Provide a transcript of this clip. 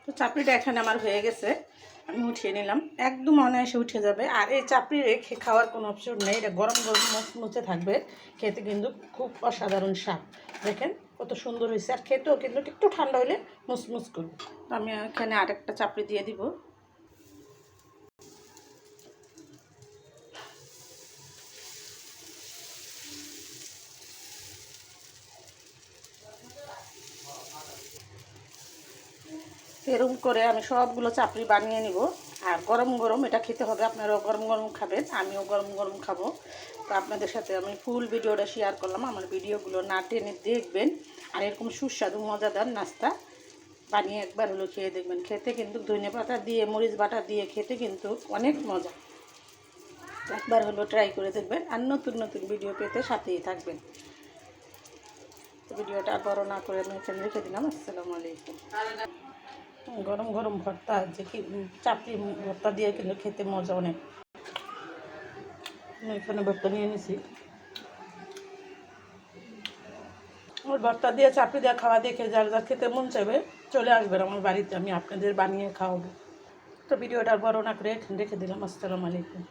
তো চাপড়িটা এখানে আমার হয়ে গেছে, আমি উঠিয়ে নিলাম। একদম অনায়াসে উঠে যাবে। আর এই চাপড়ি রেখে খাওয়ার কোনো অপশন নেই, এটা গরম গরম মুচমুচে থাকবে, খেতে কিন্তু খুব অসাধারণ স্বাদ। দেখেন কত সুন্দর হয়েছে, আর খেতেও কিন্তু একটু ঠান্ডা হলে মুচমুচ করবে। তো আমি এখানে আরেকটা চাপড়ি দিয়ে দিব। এরকম করে আমি সবগুলো চাপড়ি বানিয়ে নিব। আর গরম গরম এটা খেতে হবে, আপনারাও গরম গরম খাবেন, আমিও গরম গরম খাবো। তো আপনাদের সাথে আমি ফুল ভিডিওটা শেয়ার করলাম, আমার ভিডিওগুলো না টেনে দেখবেন। আর এরকম সুস্বাদু মজাদার নাস্তা বানিয়ে একবার হলো খেয়ে দেখবেন। খেতে কিন্তু ধনেপাতা দিয়ে মরিচ বাটা দিয়ে খেতে কিন্তু অনেক মজা। একবার হলো ট্রাই করে দেখবেন, আর নতুন নতুন ভিডিও পেতে সাথেই থাকবেন। তো ভিডিওটা আর বড় না করে আমি এখানে রেখে দিলাম। আসসালামু আলাইকুম। গরম গরম ভর্তা, যে কি চাপড়ি ভর্তা দিয়ে কিন্তু খেতে মজা অনেক। আমি এখানে ভর্তা নিয়ে নিয়েছি। আমার ভর্তা দিয়ে চাপড়ি দিয়ে খাওয়া দেখে যার যার খেতে মন চাইবে চলে আসবেন আমার বাড়িতে, আমি আপনাদের বানিয়ে খাওয়াবো। তো ভিডিওটা বড় না করে এখানে রেখে দিলাম। আসসালামু আলাইকুম।